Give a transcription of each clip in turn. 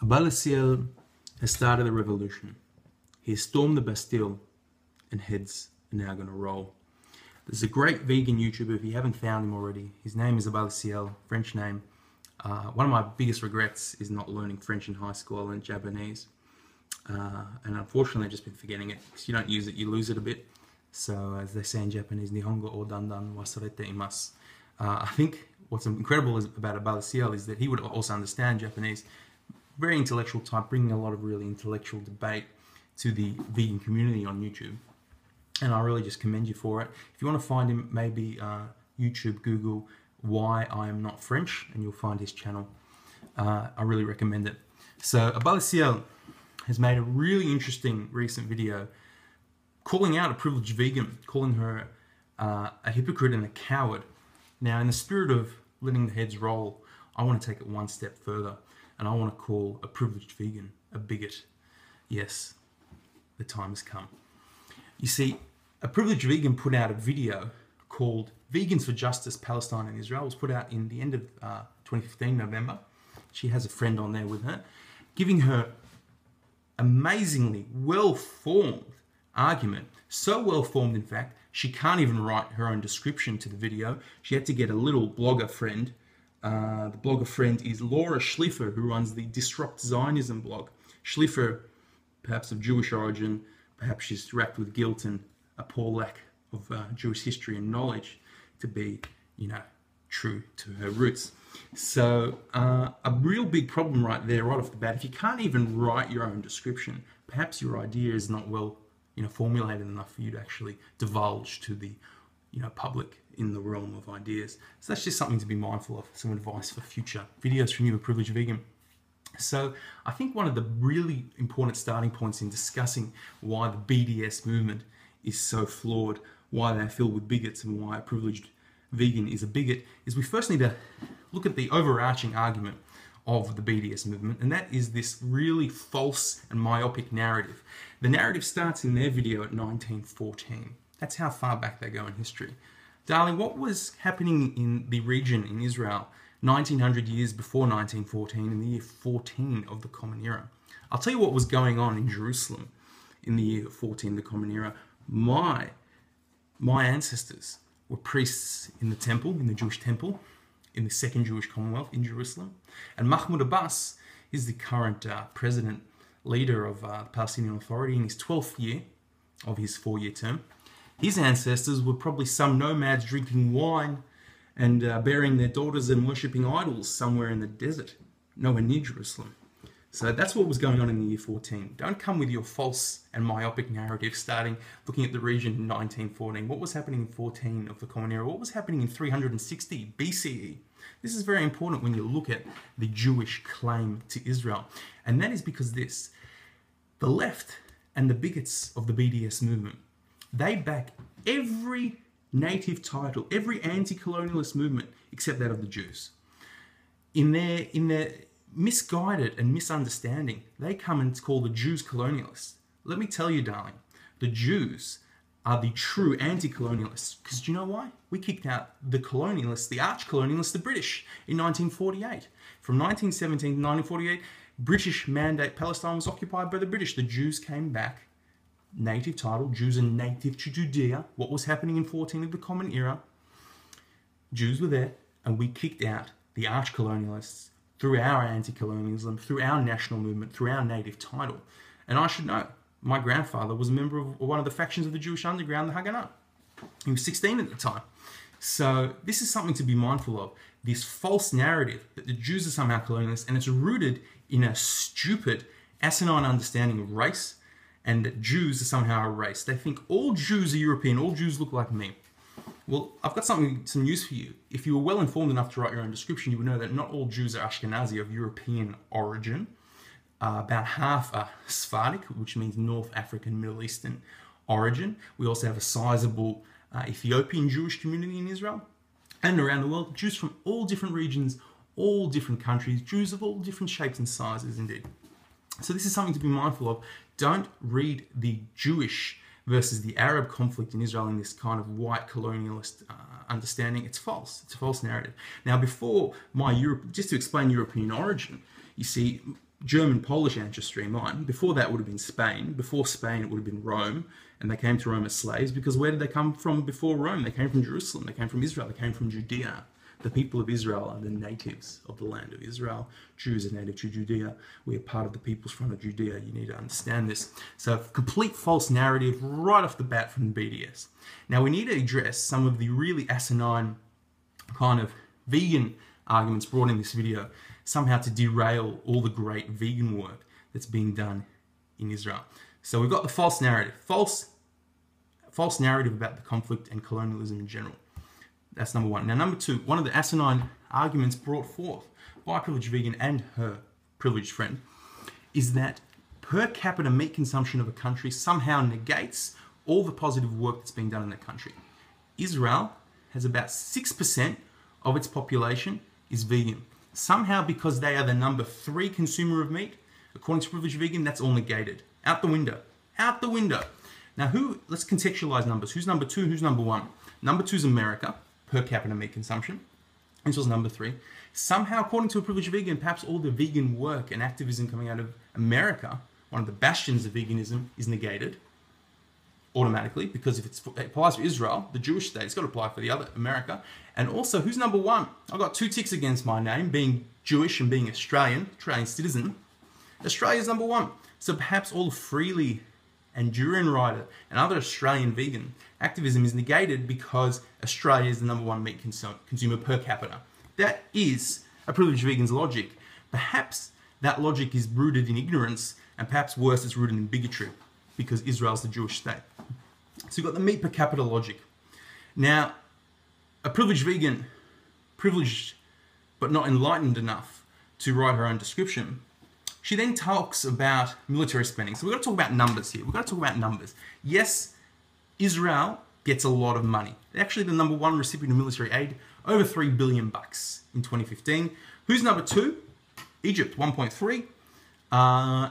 A-bas-le-ciel has started a revolution. He has stormed the Bastille, and heads are now going to roll. There's a great vegan YouTuber, if you haven't found him already. His name is A-bas-le-ciel, French name. One of my biggest regrets is not learning French in high school. I learned Japanese. And unfortunately, I've just been forgetting it. Because you don't use it, you lose it a bit. So, as they say in Japanese, Nihongo o dandan wasarete imasu. I think what's incredible about A-bas-le-ciel is that he would also understand Japanese. Very intellectual type, bringing a lot of really intellectual debate to the vegan community on YouTube. And I really just commend you for it. If you want to find him, maybe YouTube, Google, Why I Am Not French, and you'll find his channel. I really recommend it. So, A-bas-le-ciel has made a really interesting recent video calling out a privileged vegan, calling her a hypocrite and a coward. Now, in the spirit of letting the heads roll, I want to take it one step further, and I want to call a privileged vegan a bigot. Yes, the time has come. You see, a privileged vegan put out a video called Vegans for Justice, Palestine and Israel. It was put out in the end of 2015, November. She has a friend on there with her, giving her amazingly well-formed argument. So well-formed, in fact, she can't even write her own description to the video. She had to get a little blogger friend. The blogger friend is Laura Schliffer, who runs the Disrupt Zionism blog. Schliffer, perhaps of Jewish origin, perhaps she's racked with guilt and a poor lack of Jewish history and knowledge to be, true to her roots. So a real big problem right there, right off the bat. If you can't even write your own description, perhaps your idea is not well, formulated enough for you to actually divulge to the, public in the realm of ideas. So that's just something to be mindful of, some advice for future videos from you, a privileged vegan. So I think one of the really important starting points in discussing why the BDS movement is so flawed, why they're filled with bigots, and why a privileged vegan is a bigot, is we first need to look at the overarching argument of the BDS movement, and that is this really false and myopic narrative. The narrative starts in their video at 1914. That's how far back they go in history. Darling, what was happening in the region in Israel 1900 years before 1914, in the year 14 of the Common Era? I'll tell you what was going on in Jerusalem in the year 14 of the Common Era. My ancestors were priests in the temple, in the Jewish temple, in the Second Jewish Commonwealth in Jerusalem. And Mahmoud Abbas is the current president, leader of the Palestinian Authority in his 12th year of his 4-year term. His ancestors were probably some nomads drinking wine and burying their daughters and worshipping idols somewhere in the desert, nowhere near Jerusalem. So that's what was going on in the year 14. Don't come with your false and myopic narrative starting looking at the region in 1914. What was happening in 14 of the Common Era? What was happening in 360 BCE? This is very important when you look at the Jewish claim to Israel. And that is because the left and the bigots of the BDS movement, they back every native title, every anti-colonialist movement except that of the Jews. In their misguided and misunderstanding, they come and call the Jews colonialists. Let me tell you, darling, the Jews are the true anti-colonialists. Because do you know why? We kicked out the colonialists, the arch-colonialists, the British, in 1948. From 1917 to 1948, British mandate Palestine was occupied by the British. The Jews came back, native title, Jews are native to Judea. What was happening in 14 of the Common Era? Jews were there, and we kicked out the arch-colonialists through our anti-colonialism, through our national movement, through our native title. And I should know, my grandfather was a member of one of the factions of the Jewish underground, the Haganah. He was 16 at the time. So this is something to be mindful of. This false narrative that the Jews are somehow colonialists, and it's rooted in a stupid, asinine understanding of race, and that Jews are somehow a race. They think all Jews are European, all Jews look like me. Well, I've got some news for you. If you were well informed enough to write your own description, you would know that not all Jews are Ashkenazi, of European origin. About half are Sephardic, which means North African, Middle Eastern origin. We also have a sizable Ethiopian Jewish community in Israel. And around the world, Jews from all different regions, all different countries, Jews of all different shapes and sizes indeed. So this is something to be mindful of. Don't read the Jewish versus the Arab conflict in Israel in this kind of white colonialist understanding. It's false. It's a false narrative. Now, before just to explain European origin, you see, German-Polish ancestry, mine. Before that would have been Spain. Before Spain, it would have been Rome. And they came to Rome as slaves because where did they come from before Rome? They came from Jerusalem. They came from Israel. They came from Judea. The people of Israel are the natives of the land of Israel. Jews are native to Judea. We are part of the peoples from Judea. You need to understand this. So complete false narrative right off the bat from BDS. Now we need to address some of the really asinine kind of vegan arguments brought in this video, somehow to derail all the great vegan work that's being done in Israel. So we've got the false narrative. False narrative about the conflict and colonialism in general. That's number one. Now, number two, one of the asinine arguments brought forth by a privileged vegan and her privileged friend is that per capita meat consumption of a country somehow negates all the positive work that's being done in that country. Israel has about 6% of its population is vegan. Somehow, because they are the number 3 consumer of meat, according to privileged vegan, that's all negated. Out the window. Out the window. Now, let's contextualize numbers. Who's number 2? Who's number 1? Number 2 is America, per capita meat consumption. This was number 3. Somehow, according to a privileged vegan, perhaps all the vegan work and activism coming out of America, one of the bastions of veganism, is negated automatically, because if it applies for Israel, the Jewish state, it's got to apply for the other, America. And also, who's number 1? I've got 2 ticks against my name, being Jewish and being Australian citizen. Australia's number 1. So perhaps all Freely and Duran Rider and other Australian vegan activism is negated because Australia is the number 1 meat consumer per capita. That is a privileged vegan's logic. Perhaps that logic is rooted in ignorance, and perhaps worse, it's rooted in bigotry, because Israel's the Jewish state. So you've got the meat per capita logic. Now, a privileged vegan, privileged but not enlightened enough to write her own description, she then talks about military spending. So we've got to talk about numbers here. We've got to talk about numbers. Yes, Israel gets a lot of money. They're actually the number 1 recipient of military aid, over $3 billion in 2015. Who's number 2? Egypt, 1.3.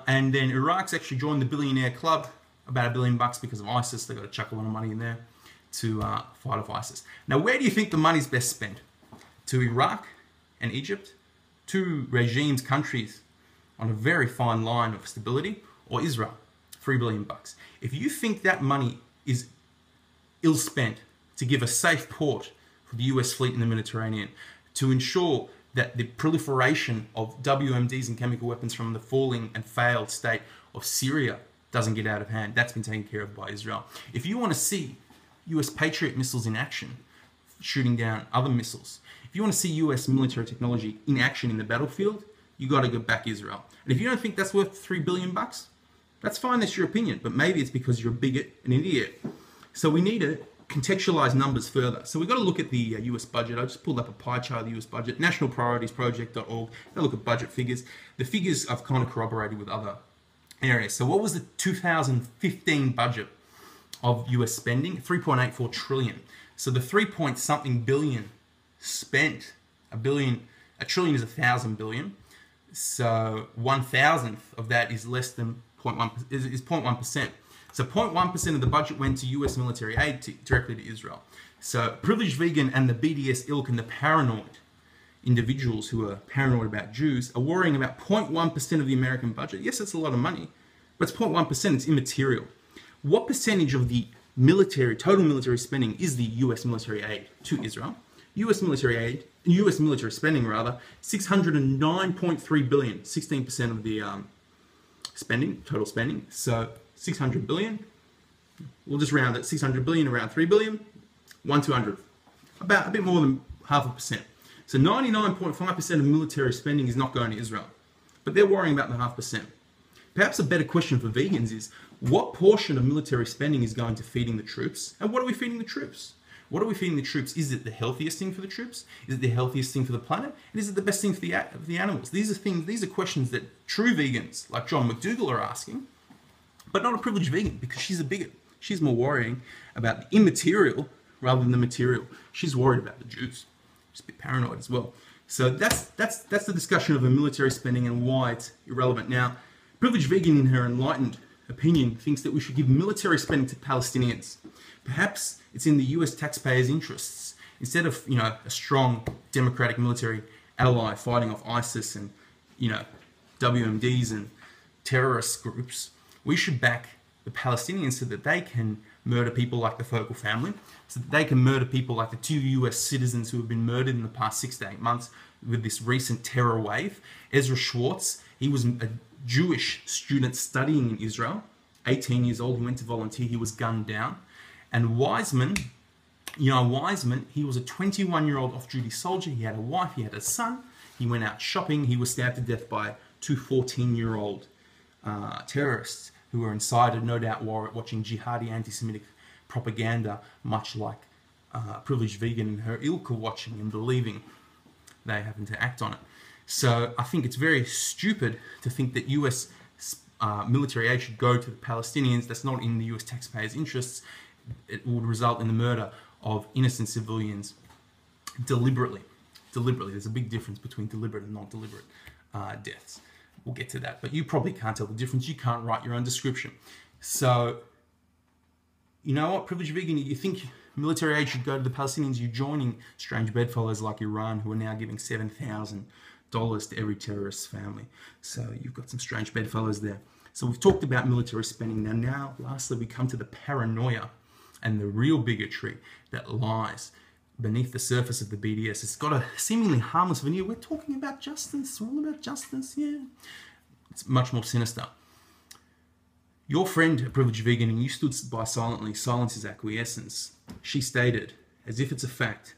And then Iraq's actually joined the billionaire club, about $1 billion because of ISIS. They've got to chuck a lot of money in there to fight off ISIS. Now, where do you think the money's best spent? To Iraq and Egypt, 2 regimes, countries on a very fine line of stability, or Israel, $3 billion. If you think that money is ill-spent to give a safe port for the US fleet in the Mediterranean, to ensure that the proliferation of WMDs and chemical weapons from the falling and failed state of Syria doesn't get out of hand, that's been taken care of by Israel. If you want to see US Patriot missiles in action, shooting down other missiles, if you want to see US military technology in action in the battlefield, you got to go back Israel. And if you don't think that's worth $3 billion, that's fine, that's your opinion, but maybe it's because you're a bigot and an idiot. So we need to contextualize numbers further. So we've got to look at the US budget. I just pulled up a pie chart of the US budget, nationalprioritiesproject.org. Now look at budget figures. The figures I've kind of corroborated with other areas. So what was the 2015 budget of US spending? 3.84 trillion. So the 3-point-something billion spent, a trillion is 1,000 billion. So 1,000th of that is less than 0.1%. So 0.1% of the budget went to US military aid directly to Israel. So privileged vegan and the BDS ilk and the paranoid individuals who are paranoid about Jews are worrying about 0.1% of the American budget. Yes, that's a lot of money, but it's 0.1%, it's immaterial. What percentage of the total military spending is the US military aid to Israel? US military spending, $609.3 billion, 16% of the total spending. So 600 billion, we'll just round it, 600 billion around 3 billion, 1/200, about a bit more than 0.5%. So 99.5% of military spending is not going to Israel, but they're worrying about the 0.5%. Perhaps a better question for vegans is, what portion of military spending is going to feeding the troops, and what are we feeding the troops? What are we feeding the troops? Is it the healthiest thing for the troops? Is it the healthiest thing for the planet? And is it the best thing for the animals? These are questions that true vegans like John McDougall are asking, but not a privileged vegan, because she's a bigot. She's more worrying about the immaterial rather than the material. She's worried about the Jews. She's a bit paranoid as well. So that's the discussion of the military spending and why it's irrelevant. Now, privileged vegan, in her enlightened opinion, thinks that we should give military spending to Palestinians. Perhaps it's in the US taxpayers' interests. Instead of, a strong democratic military ally fighting off ISIS and, WMDs and terrorist groups, we should back the Palestinians so that they can murder people like the Focal family, so that they can murder people like the 2 US citizens who have been murdered in the past 6 to 8 months with this recent terror wave. Ezra Schwartz, he was a Jewish student studying in Israel, 18 years old, he went to volunteer, he was gunned down. And Wiseman, Wiseman, he was a 21-year-old off-duty soldier, he had a wife, he had a son, he went out shopping, he was stabbed to death by 2 14-year-old terrorists who were inside, no doubt, watching jihadi anti-Semitic propaganda, much like privileged vegan and her ilk are watching and believing they happen to act on it. So I think it's very stupid to think that US military aid should go to the Palestinians. That's not in the US taxpayers' interests. It would result in the murder of innocent civilians deliberately. There's a big difference between deliberate and not deliberate deaths. We'll get to that, but you probably can't tell the difference. You can't write your own description. So, you know what, privileged vegan, you think military aid should go to the Palestinians, you're joining strange bedfellows like Iran, who are now giving $7,000 to every terrorist family. So you've got some strange bedfellows there. So we've talked about military spending. Now, lastly, we come to the paranoia and the real bigotry that lies beneath the surface of the BDS. It's got a seemingly harmless veneer. We're talking about justice, all about justice, yeah. It's much more sinister. Your friend, a privileged vegan, and you stood by silently, silence his acquiescence. She stated, as if it's a fact,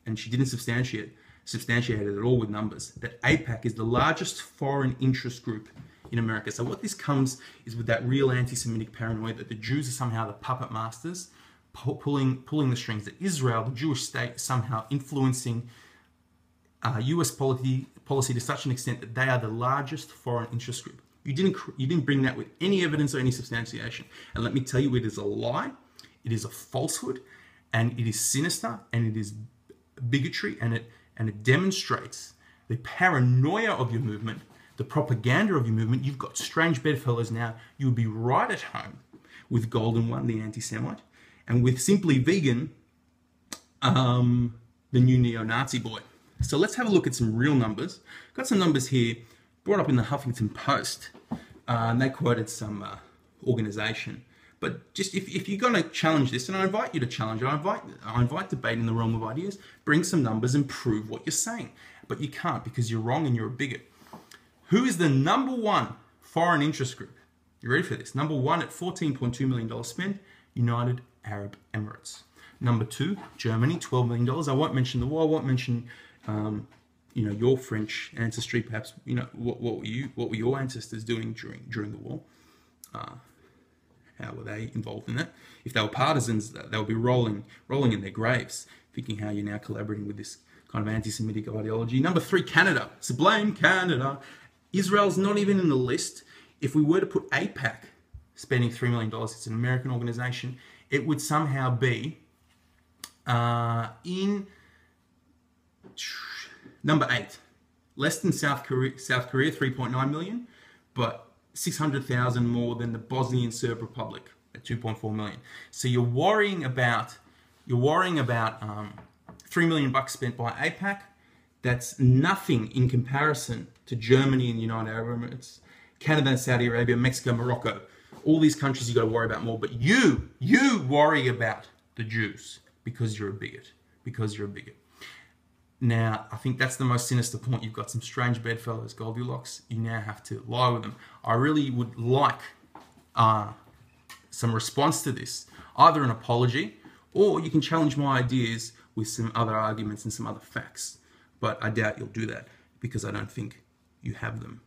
and she didn't substantiate it at all with numbers, that AIPAC is the largest foreign interest group in America. So what this comes is with that real anti-Semitic paranoia that the Jews are somehow the puppet masters, pulling the strings, that Israel, the Jewish state, is somehow influencing US policy to such an extent that they are the largest foreign interest group. You didn't bring that with any evidence or any substantiation. And let me tell you, it is a lie, it is a falsehood, and it is sinister, and it is bigotry, and it demonstrates the paranoia of your movement, the propaganda of your movement. You've got strange bedfellows now. You would be right at home with Golden One, the anti-Semite, and with Simply Vegan, the new neo-Nazi boy. So let's have a look at some real numbers. Got some numbers here, brought up in the Huffington Post, and they quoted some organization. But just if you're going to challenge this, and I invite you to challenge it, I invite debate in the realm of ideas, bring some numbers and prove what you're saying. But you can't, because you're wrong and you're a bigot. Who is the #1 foreign interest group? You ready for this? #1 at $14.2 million spent, United Arab Emirates. #2, Germany, $12 million. I won't mention the war. I won't mention, your French ancestry. Perhaps, what were your ancestors doing during the war? How were they involved in that? If they were partisans, they would be rolling in their graves, thinking how you're now collaborating with this kind of anti-Semitic ideology. #3, Canada. So blame Canada. Israel's not even in the list. If we were to put AIPAC spending $3 million, it's an American organization, it would somehow be in #8. Less than South Korea, 3.9 million, but 600,000 more than the Bosnian Serb Republic at 2.4 million. So you're worrying about $3 million spent by AIPAC. That's nothing in comparison to Germany and the United Arab Emirates, Canada and Saudi Arabia, Mexico, Morocco. All these countries you got to worry about more. But you worry about the Jews because you're a bigot. Now, I think that's the most sinister point. You've got some strange bedfellows, Goldilocks. You now have to lie with them. I really would like some response to this, either an apology, or you can challenge my ideas with some other arguments and some other facts. But I doubt you'll do that, because I don't think you have them,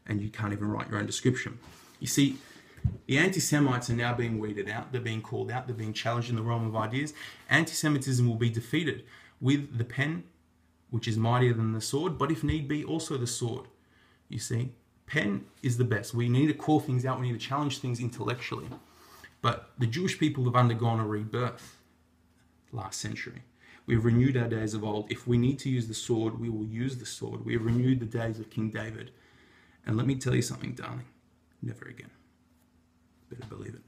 and you can't even write your own description. You see, the anti-Semites are now being weeded out. They're being called out. They're being challenged in the realm of ideas. Anti-Semitism will be defeated with the pen, which is mightier than the sword, but if need be, also the sword. You see, pen is the best. We need to call things out. We need to challenge things intellectually. But the Jewish people have undergone a rebirth last century. We've renewed our days of old. If we need to use the sword, we will use the sword. We have renewed the days of King David. And let me tell you something, darling. Never again. Better believe it.